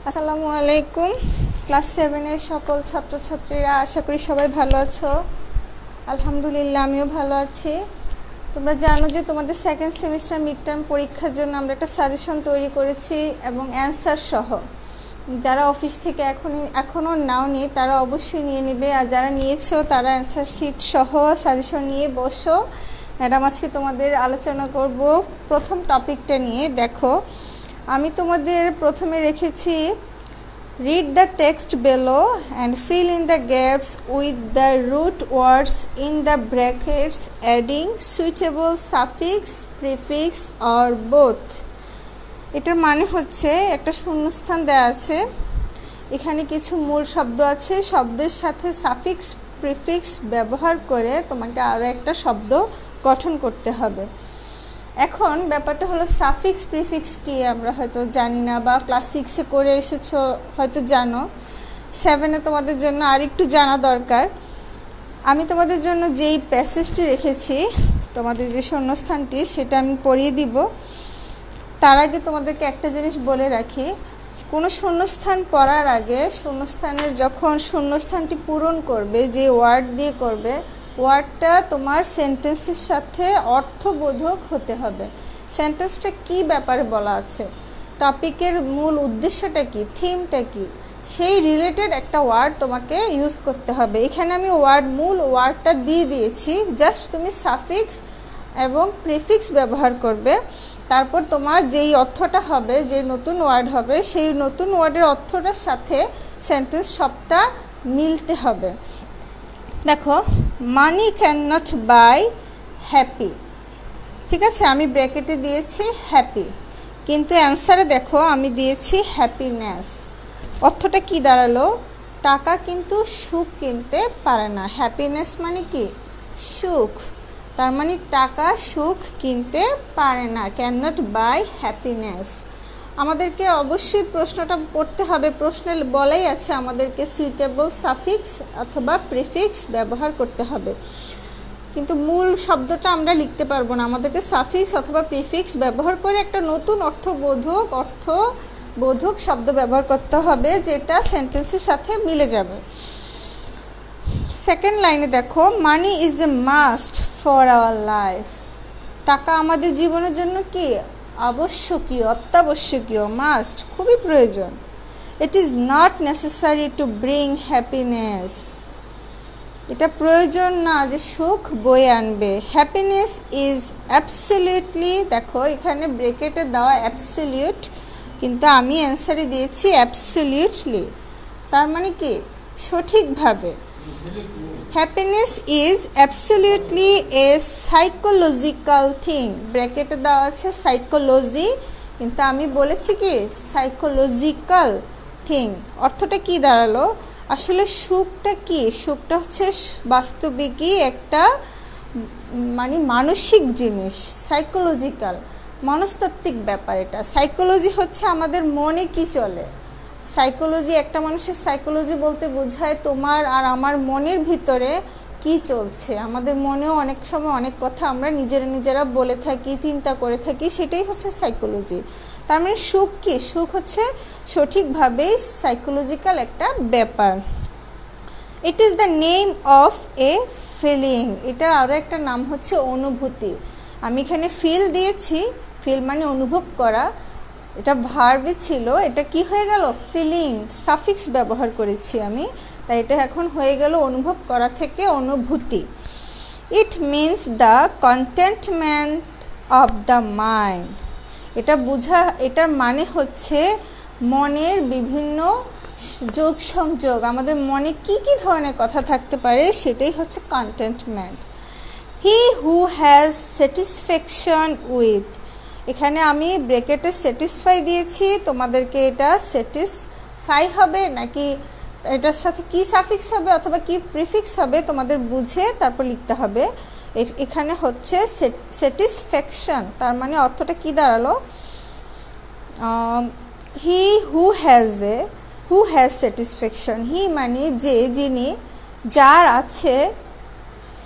আসসালামু আলাইকুম। ক্লাস 7 এর সকল ছাত্রছাত্রীরা, আশা করি সবাই ভালো আছো। আলহামদুলিল্লাহ, আমিও ভালো আছি। তোমরা জানো যে তোমাদের সেকেন্ড সেমিস্টার মিড টার্ম পরীক্ষার জন্য আমরা একটা সাজেশন তৈরি করেছি এবং অ্যান্সার সহ। যারা অফিস থেকে এখনও নাওনি তারা অবশ্যই নিয়ে নেবে, আর যারা নিয়েছো তারা অ্যান্সার শিট সহ সাজেশন নিয়ে বসো। ম্যাডাম আজকে তোমাদের আলোচনা করব প্রথম টপিকটা নিয়ে। দেখো, আমি তোমাদের প্রথমে রেখেছি read the text below and fill in the gaps with the root words in the brackets adding suitable suffix, prefix or both. এটার মানে হচ্ছে একটা শূন্যস্থান দেওয়া আছে, এখানে কিছু মূল শব্দ আছে, শব্দের সাথে সাফিক্স প্রিফিক্স ব্যবহার করে তোমাকে আরও একটা শব্দ গঠন করতে হবে। এখন ব্যাপারটা হলো সাফিক্স প্রিফিক্স কি আমরা হয়তো জানি না, বা ক্লাস 6-এ করে এসেছো হয়তো জানো, 7-এ তোমাদের জন্য আর একটু জানা দরকার। আমি তোমাদের জন্য যেই প্যাসেজটি রেখেছি, তোমাদের যে শূন্যস্থানটি, সেটা আমি পড়িয়ে দিব। তার আগে তোমাদেরকে একটা জিনিস বলে রাখি, কোনো শূন্যস্থান পড়ার আগে শূন্যস্থানের যখন শূন্যস্থানটি পূরণ করবে, যে ওয়ার্ড দিয়ে করবে, ওয়ার্ডটা তোমার সেন্টেন্সের সাথে অর্থবোধক হতে হবে। সেন্টেন্সটা কি ব্যাপারে বলা আছে, টপিকের মূল উদ্দেশ্যটা কি, থিমটা কি, সেই রিলেটেড একটা ওয়ার্ড তোমাকে ইউজ করতে হবে। এখানে আমি মূল ওয়ার্ডটা দিয়ে দিয়েছি, জাস্ট তুমি সাফিক্স এবং প্রিফিক্স ব্যবহার করবে। তারপর তোমার যেই অর্থটা হবে, যে নতুন ওয়ার্ড হবে, সেই নতুন ওয়ার্ডের অর্থটার সাথে সেন্টেন্স সবটা মিলতে হবে। দেখো, money can not bye happy, ঠিক আছে, আমি ব্র্যাকেটে দিয়েছি হ্যাপি, কিন্তু অ্যান্সারে দেখো আমি দিয়েছি হ্যাপিনেস। অর্থটা কি দাঁড়ালো, টাকা কিন্তু সুখ কিনতে পারে না। হ্যাপিনেস মানে কি, সুখ, তার মানে টাকা সুখ কিনতে পারে না, ক্যান নট বাই হ্যাপিনেস। আমাদেরকে অবশ্যই প্রশ্নটা পড়তে হবে, প্রশ্নে বলাই আছে আমাদেরকে সুইটেবল সাফিক্স অথবা প্রিফিক্স ব্যবহার করতে হবে, কিন্তু মূল শব্দটা আমরা লিখতে পারবো না, আমাদেরকে সাফিক্স অথবা প্রিফিক্স ব্যবহার করে একটা নতুন অর্থবোধক শব্দ ব্যবহার করতে হবে, যেটা সেন্টেন্সের সাথে মিলে যাবে। সেকেন্ড লাইনে দেখো, money is a must for our life. টাকা আমাদের জীবনের জন্য কি, আবশ্যকীয়, অত্যাবশ্যকীয়, মাস্ট, খুবই প্রয়োজন। It is not necessary to bring happiness, এটা প্রয়োজন না যে সুখ বয়ে আনবে। হ্যাপিনেস ইজ অ্যাবসলিউটলি, দেখো এখানে ব্রেকেটে দেওয়া অ্যাবসলিউট, কিন্তু আমি অ্যান্সারে দিয়েছি অ্যাবসলিউটলি, তার মানে কি সঠিকভাবে। Happiness is absolutely a psychological thing, ব্র্যাকেটে দেওয়া আছে সাইকোলজি, কিন্তু আমি বলেছি কি সাইকোলজিক্যাল থিং। অর্থটা কি দাঁড়ালো, আসলে সুখটা কি, সুখটা হচ্ছে বাস্তবিকই একটা মানে মানসিক জিনিস, সাইকোলজিক্যাল, মনস্তাত্ত্বিক ব্যাপার। এটা সাইকোলজি হচ্ছে আমাদের মনে কি চলে, সাইকোলজি, একটা মানুষের সাইকোলজি বলতে বোঝায় তোমার আর আমার মনের ভিতরে কি চলছে। আমাদের মনেও অনেক সময় অনেক কথা আমরা নিজেরা বলে থাকি, চিন্তা করে থাকি, সেটাই হচ্ছে সাইকোলজি। তার মানে সুখ কি, সুখ হচ্ছে সঠিকভাবে সাইকোলজিক্যাল একটা ব্যাপার। It is the name of a feeling, এটার আরও একটা নাম হচ্ছে অনুভূতি। আমি এখানে ফিল দিয়েছি, ফিল মানে অনুভব করা, এটা ভার্বে ছিল, এটা কি হয়ে গেল, ফিলিং, সাফিক্স ব্যবহার করেছি আমি, তাই এটা এখন হয়ে গেল অনুভব করা থেকে অনুভূতি। It means the contentment of the mind, এটার মানে হচ্ছে মনের বিভিন্ন যোগ সংযোগ, আমাদের মনে কি কি ধরনের কথা থাকতে পারে, সেটাই হচ্ছে contentment. He who has satisfaction with, এখানে আমি ব্রেকেটে স্যাটিসফাই দিয়েছি, তোমাদেরকে এটা স্যাটিসফাই হবে নাকি এটার সাথে কি সাফিক্স হবে অথবা কি প্রিফিক্স হবে তোমাদের বুঝে তারপর লিখতে হবে। এখানে হচ্ছে স্যাটিসফ্যাকশন, তার মানে অর্থটা কি দাঁড়ালো, হি হু হ্যাজ স্যাটিসফ্যাকশন, হি মানে যে, যিনি, যার আছে,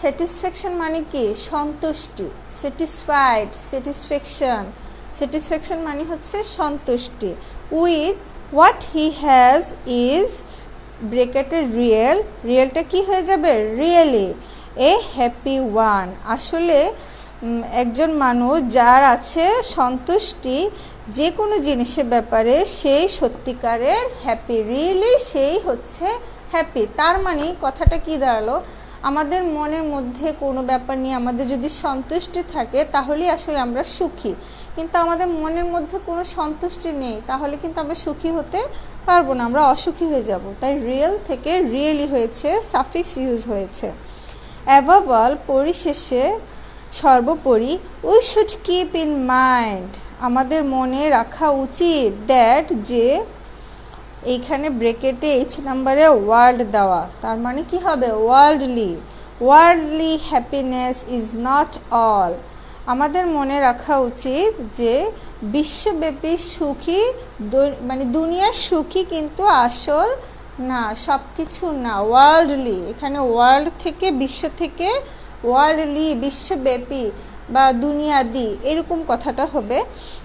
স্যাটিসফ্যাকশন মানে কি সন্তুষ্টি, স্যাটিসফাইড, স্যাটিসফ্যাকশন মানে হচ্ছে সন্তুষ্টি, with what he has is ব্রেকেটে রিয়েল, রিয়েলটা কি হয়ে যাবে রিয়েলি, এ হ্যাপি ওয়ান, আসলে একজন মানুষ যার আছে সন্তুষ্টি যে কোনো জিনিসের ব্যাপারে সেই সত্যিকারের হ্যাপি, রিয়েলি সেই হচ্ছে হ্যাপি। তার মানে কথাটা কি দাঁড়ালো, আমাদের মনের মধ্যে কোনো ব্যাপার নিয়ে আমাদের যদি সন্তুষ্টি থাকে তাহলেই আসলে আমরা সুখী, কিন্তু আমাদের মনের মধ্যে কোনো সন্তুষ্টি নেই তাহলে কিন্তু আমরা সুখী হতে পারবো না, আমরা অসুখী হয়ে যাব। তাই রিয়েল থেকে রিয়েলি হয়েছে, সাফিক্স ইউজ হয়েছে। অ্যাবভ অল, পরিশেষে সর্বোপরি, we should keep in mind, আমাদের মনে রাখা উচিত, দ্যাট যে এইখানে ব্রেকেটে এইচ নাম্বারে ওয়ার্ল্ড দেওয়া, তার মানে কি হবে worldly, worldly happiness is not all, আমাদের মনে রাখা উচিত যে বিশ্বব্যাপী সুখী মানে দুনিয়ার সুখী কিন্তু আসল না, সব কিছু না, ওয়ার্ল্ডলি, এখানে ওয়ার্ল্ড থেকে বিশ্ব থেকে ওয়ার্ল্ডলি বিশ্বব্যাপী বা দুনিয়াদি এরকম কথাটা হবে।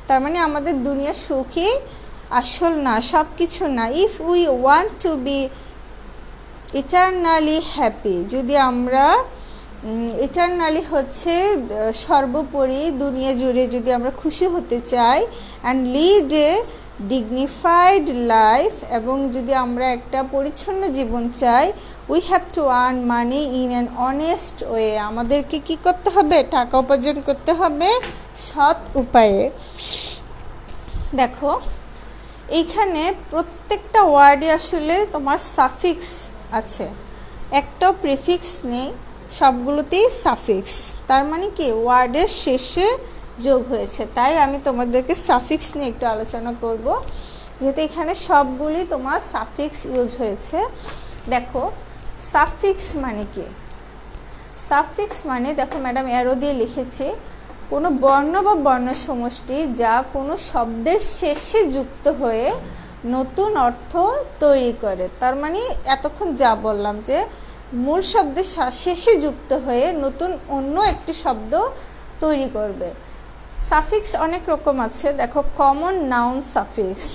তার মানে আমাদের দুনিয়ার সুখী আসল না, সব কিছু না। If we want to be eternally happy, যদি আমরা ইটারনালি হচ্ছে সর্বোপরি দুনিয়া জুড়ে যদি আমরা খুশি হতে চাই, and lead a dignified life, এবং যদি আমরা একটা পরিচ্ছন্ন জীবন চাই, we have to earn money in an honest way, আমাদেরকে কি করতে হবে, টাকা উপার্জন করতে হবে সৎ উপায়ে। দেখো এইখানে প্রত্যেকটা ওয়ার্ডে আসলে তোমার সাফিক্স আছে, একটাও প্রিফিক্স নেই, সবগুলোতেই সাফিক্স, তার মানে কি ওয়ার্ডের শেষে যোগ হয়েছে। তাই আমি তোমাদেরকে সাফিক্স নিয়ে একটু আলোচনা করব, যেহেতু এখানে সবগুলি তোমার সাফিক্স ইউজ হয়েছে। দেখো সাফিক্স মানে কি, সাফিক্স মানে দেখো ম্যাডাম অ্যারো দিয়ে লিখেছি, কোনো বর্ণ বা বর্ণ সমষ্টি যা কোনো শব্দের শেষে যুক্ত হয়ে নতুন অর্থ তৈরি করে। তার মানে এতক্ষণ যা বললাম যে মূল শব্দের শেষে যুক্ত হয়ে নতুন অন্য একটি শব্দ তৈরি করবে। সাফিক্স অনেক রকম আছে, দেখো কমন নাউন সাফিক্স,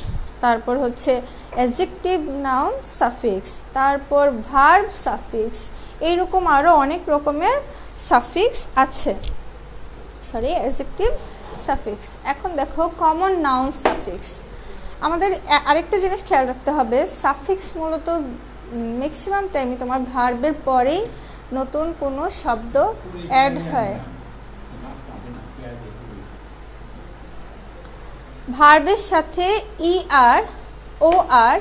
তারপর হচ্ছে অ্যাডজেক্টিভ নাউন সাফিক্স, তারপর ভার্ব সাফিক্স, এইরকম আরও অনেক রকমের সাফিক্স আছে, সরি অ্যাডজেক্টিভ সাফিক্স। এখন দেখো কমন নাউন সাফিক্স, আমাদের আরেকটা জিনিস খেয়াল রাখতে হবে, সাফিক্স মূলত ম্যাক্সিমাম টাইমে তোমার ভার্বের পরেই নতুন কোনো শব্দ অ্যাড হয়, ভার্বের সাথে ই আর ও আর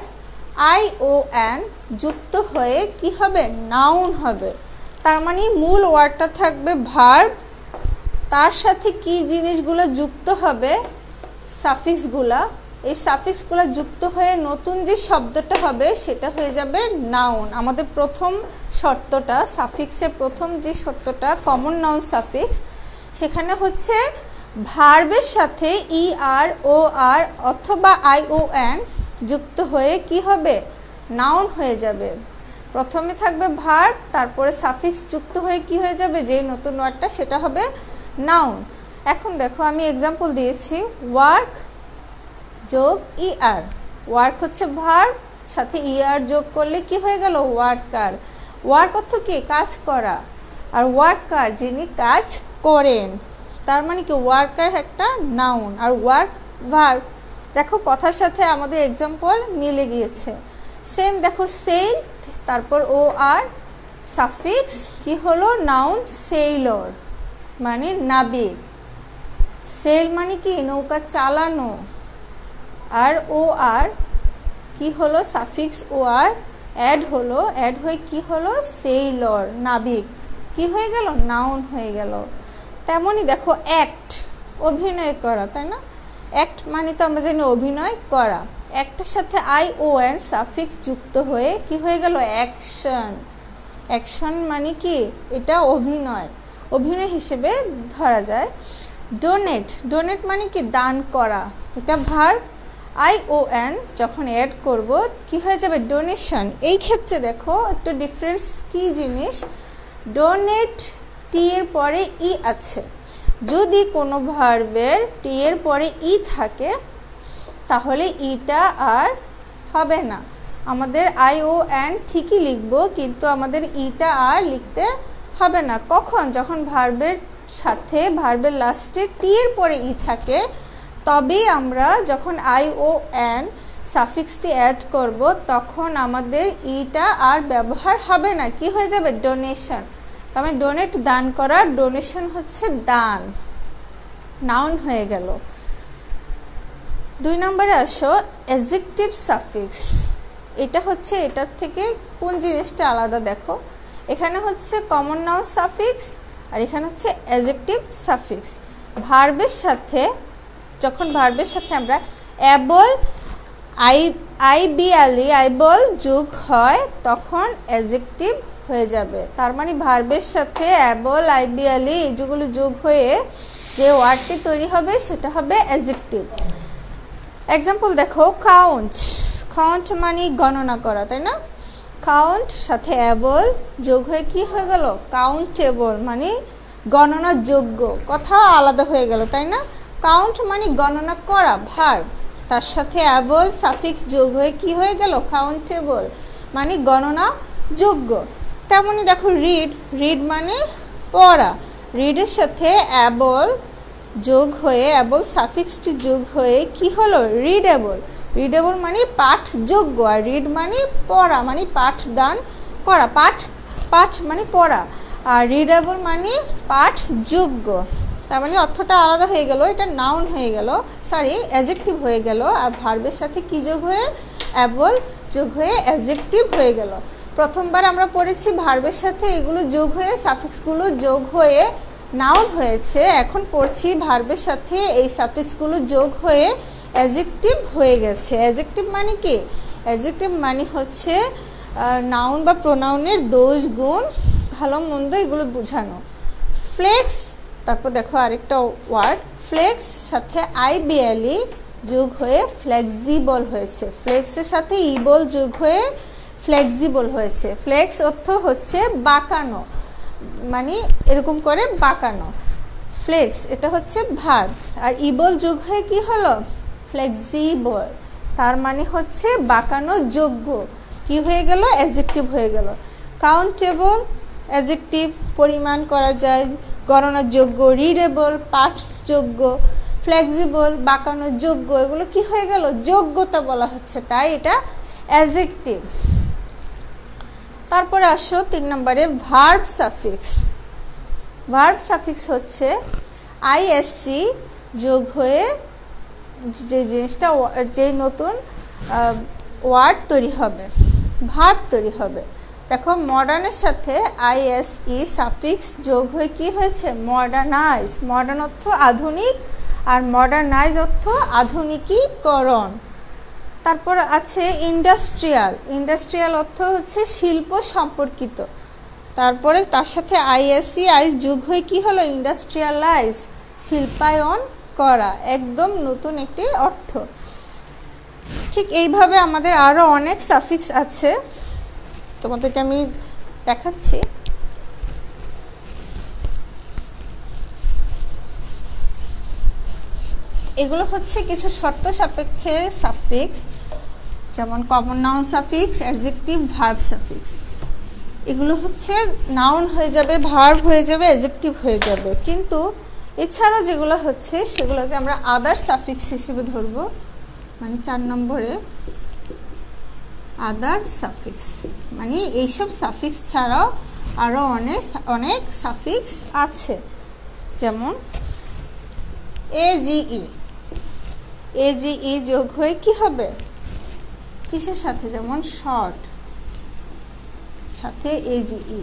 আই ও এন যুক্ত হয়ে কি হবে নাউন হবে। তার মানে মূল ওয়ার্ডটা থাকবে ভার্ব, তার সাথে কি জিনিসগুলো যুক্ত হবে সাফিক্সগুলা, এই সাফিক্সগুলো যুক্ত হয়ে নতুন যে শব্দটা হবে সেটা হয়ে যাবে নাউন। আমাদের প্রথম শর্তটা সাফিক্সের প্রথম যে শর্তটা কমন নাউন সাফিক্স, সেখানে হচ্ছে ভার্বের সাথে ই আর ও আর অথবা আই ও এন যুক্ত হয়ে কি হবে নাউন হয়ে যাবে। প্রথমে থাকবে ভার্ব, তারপরে সাফিক্স যুক্ত হয়ে কি হয়ে যাবে, যে নতুন ওয়ার্ডটা সেটা হবে নাউন। এখন দেখো আমি এক্সাম্পল দিয়েছি, ওয়ার্ক যোগ ই আর, ওয়ার্ক হচ্ছে ভার্ব, সাথে ই আর যোগ করলে কি হয়ে গেল ওয়ার্কার। ওয়ার্ক অর্থ কি কাজ করা, আর ওয়ার্কার যিনি কাজ করেন, তার মানে কি ওয়ার্কার একটা নাউন আর ওয়ার্ক ভার্ব। দেখো কথার সাথে আমাদের এক্সাম্পল মিলে গিয়েছে, সেম দেখো সেল, তারপর ও আর সাফিক্স কি হলো নাউন সেইলর মানে নাবিক, সেল মানে কি নৌকা চালানো, আর ও আর কি হলো সাফিক্স ও আর অ্যাড হলো, অ্যাড হয়ে কি হলো সেইলর নাবিক, কি হয়ে গেল নাউন হয়ে গেল। তেমনই দেখো অ্যাক্ট অভিনয় করা, তাই না, অ্যাক্ট মানে তো আমরা জানি অভিনয় করা, অ্যাক্টের সাথে আই ও এন সাফিক্স যুক্ত হয়ে কি হয়ে গেল অ্যাকশন, অ্যাকশন মানে কি এটা অভিনয়, অভিনয় হিসেবে ধরা যায়। ডোনেট, ডোনেট মানে কি দান করা, এটা ভার্ব, আই ও এন যখন অ্যাড করব কি হয়ে যাবে ডোনেশন। এই ক্ষেত্রে দেখো একটু ডিফারেন্স কি জিনিস, ডোনেট টি এর পরে ই আছে, যদি কোনো ভার্বের টি এর পরে ই থাকে তাহলে ইটা আর হবে না, আমাদের আই ও এন ঠিকই লিখবো, কিন্তু আমাদের ইটা আর লিখতে হবে না। কখন? যখন ভার্বের সাথে ভার্বের লাস্টে টি এর পরে ই থাকে, তবেই আমরা যখন আই ও এন সাফিক্সটি অ্যাড করব তখন আমাদের ইটা আর ব্যবহার হবে না। কি হয়ে যাবে? ডোনেশন। তার মানে ডোনেট দান করা, ডোনেশন হচ্ছে দান, নাউন হয়ে গেল। 2 নম্বরে আসো অ্যাডজেক্টিভ সাফিক্স। এটা হচ্ছে এটার থেকে কোন জিনিসটা আলাদা দেখো, এখানে হচ্ছে কমন নাউন সাফিক্স আর এখানে হচ্ছে অ্যাডজেক্টিভ সাফিক্স। ভার্বের সাথে যখন ভার্বের সাথে আমরা অ্যাবল আইবল যোগ হয় তখন অ্যাডজেক্টিভ হয়ে যাবে। তার মানে ভার্বের সাথে অ্যাবল আইবিয়ালি যেগুলো যোগ হয়ে যে ওয়ার্ডটি তৈরি হবে সেটা হবে অ্যাডজেক্টিভ। এক্সাম্পল দেখো, কাউন্ট। কাউন্ট মানে গণনা করা, তাই না? কাউন্ট সাথে অ্যাবল যোগ হয়ে কি হয়ে গেল? কাউন্টেবল মানে গণনার যোগ্য। কথা আলাদা হয়ে গেল, তাই না? কাউন্ট মানে গণনা করা ভার্ব, তার সাথে অ্যাবল সাফিক্স যোগ হয়ে কি হয়ে গেল? কাউন্টেবল মানে গণনা যোগ্য। তেমনই দেখো রিড। রিড মানে পড়া, রিডের সাথে অ্যাবল যোগ হয়ে অ্যাবল সাফিক্সটি যোগ হয়ে কি হলো? রিডেবল। রিডেবল মানে পাঠযোগ্য, আর রিড মানে পড়া মানে পাঠদান করা, পাঠ মানে পড়া, আর রিডেবল মানে পাঠযোগ্য। তার মানে অর্থটা আলাদা হয়ে গেল, এটা নাউন হয়ে গেল, সরি অ্যাডজেক্টিভ হয়ে গেল। আর ভার্বের সাথে কি যোগ হয়ে? অ্যাবল যোগ হয়ে অ্যাডজেক্টিভ হয়ে গেল। প্রথমবার আমরা পড়েছি ভার্বের সাথে এগুলো যোগ হয়ে সাফিক্সগুলো যোগ হয়ে নাউন হয়েছে, এখন পড়ছি ভার্বের সাথে এই সাফিক্সগুলো যোগ হয়ে অ্যাডজেক্টিভ হয়ে গেছে। অ্যাডজেক্টিভ মানে কি? অ্যাডজেক্টিভ মানে হচ্ছে নাউন বা প্রোনাউনের দোষ গুণ ভালো মন্দ এগুলো বোঝানো। ফ্লেক্স, তারপর দেখো আরেকটা ওয়ার্ড ফ্লেক্স সাথে আইবিএলই যোগ হয়ে ফ্লেক্সিবল হয়েছে। ফ্লেক্সের সাথে ইবল যোগ হয়ে ফ্লেক্সিবল হয়েছে। ফ্লেক্স অর্থ হচ্ছে বাঁকানো, মানে এরকম করে বাঁকানো। ফ্লেক্স এটা হচ্ছে ভার্ব, আর ইবল যোগ হয়ে কি হলো? ফ্লেক্সিবল, তার মানে হচ্ছে বাঁকানো যোগ্য। কি হয়ে গেল? অ্যাডজেক্টিভ হয়ে গেল। কাউন্টেবল অ্যাডজেক্টিভ, পরিমাণ করা যায়, গণনার যোগ্য। রিডেবল পাঠযোগ্য। ফ্লেক্সিবল বাঁকানো যোগ্য, এগুলো কি হয়ে গেল? যোগ্যতা বলা হচ্ছে, তাই এটা অ্যাডজেক্টিভ। তারপরে আসো 3 নম্বরে ভার্ব সাফিক্স। ভার্ব সাফিক্স হচ্ছে আইএসসি যোগ হয়ে যে জিনিসটা, যে নতুন ওয়ার্ড তৈরি হবে, ভার্ব তৈরি হবে। দেখো মডার্নের সাথে আইএসই সাফিক্স যোগ হয়ে কি হয়েছে? মডার্নাইজ। মডার্ন অর্থ আধুনিক, আর মডার্নাইজ অর্থ আধুনিকীকরণ। তারপর আছে ইন্ডাস্ট্রিয়াল। ইন্ডাস্ট্রিয়াল অর্থ হচ্ছে শিল্প সম্পর্কিত। তারপরে তার সাথে আইএসসি আইস যোগ হয়ে কি হলো? ইন্ডাস্ট্রিয়ালাইজ, শিল্পায়ন করা, একদম নতুন একটি অর্থ। ঠিক এইভাবে আমাদের আরও অনেক সাফিক্স আছে, তোমাদেরকে আমি দেখাচ্ছি। এগুলো হচ্ছে কিছু শর্ত সাপেক্ষে সাফিক্স, যেমন common noun suffix, adjective, verb suffix. এগুলো হচ্ছে নাউন হয়ে যাবে, ভার্ব হয়ে যাবে, অ্যাডজেক্টিভ হয়ে যাবে, কিন্তু এছাড়াও যেগুলো হচ্ছে সেগুলোকে আমরা আদার সাফিক্স হিসেবে ধরব। মানে 4 নম্বরে আদার সাফিক্স, মানে এইসব সাফিক্স ছাড়াও আরও অনেক সাফিক্স আছে, যেমন এজিই যোগ হয়ে কি হবে? কিসের সাথে? যেমন শর্ট সাথে এজিই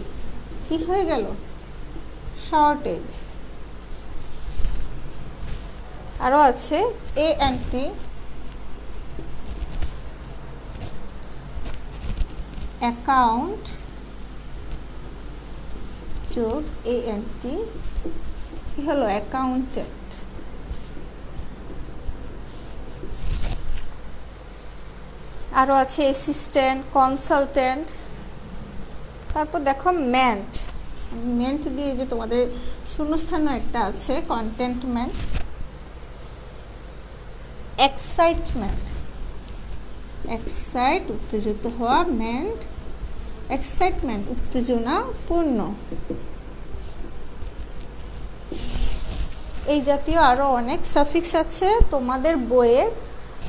কি হয়ে গেল? শর্টেজ। আরও আছে এএনটি, অ্যাকাউন্ট যোগ এএনটি কি হলো? অ্যাকাউন্টেন্ট। আরও আছে অ্যাসিস্ট্যান্ট, কনসালটেন্ট। তারপর দেখো মেন্ট। মেন্ট দিয়ে যে তোমাদের শূন্যস্থানও একটা আছে, কন্টেন্টমেন্ট। এক্সাইটমেন্ট, এক্সাইট উত্তেজিত হওয়া, মেন্ট এক্সাইটমেন্ট উত্তেজনা পূর্ণ। এই জাতীয় আরও অনেক সাফিক্স আছে তোমাদের বইয়ের,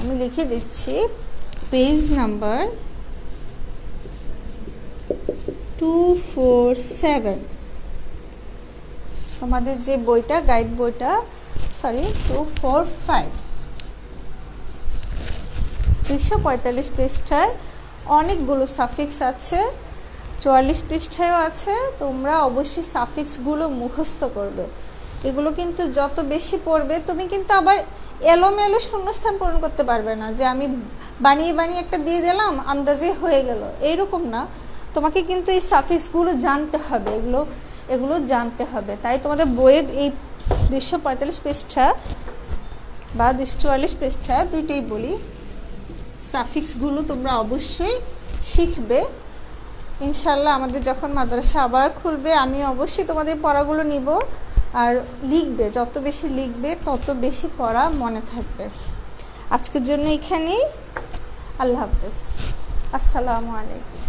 আমি লিখে দিচ্ছি পেজ নাম্বার 247, তোমাদের যে বইটা গাইড বইটা 245 245 পৃষ্ঠায় অনেকগুলো সাফিক্স আছে, 44 পৃষ্ঠায়ও আছে। তোমরা অবশ্যই সাফিক্সগুলো মুখস্থ করবে। এগুলো কিন্তু যত বেশি পড়বে তুমি কিন্তু আবার এলোমেলো শূন্যস্থান পূরণ করতে পারবে না, যে আমি বানিয়ে বানিয়ে একটা দিয়ে দিলাম আন্দাজে হয়ে গেল, এইরকম না। তোমাকে কিন্তু এই সাফিক্সগুলো জানতে হবে, এগুলো জানতে হবে। তাই তোমাদের বইয়ের এই 245 পৃষ্ঠা বা 244 পৃষ্ঠা দুইটাই বলি, সাফিক্সগুলো তোমরা অবশ্যই শিখবে। ইনশাল্লাহ আমাদের যখন মাদ্রাসা আবার খুলবে আমি অবশ্যই তোমাদের পড়াগুলো নিব, আর লিখবে, যত বেশি লিখবে তত বেশি পড়া মনে থাকবে। আজকের জন্য এখানেই, আল্লাহ হাফেজ, আসসালামু আলাইকুম।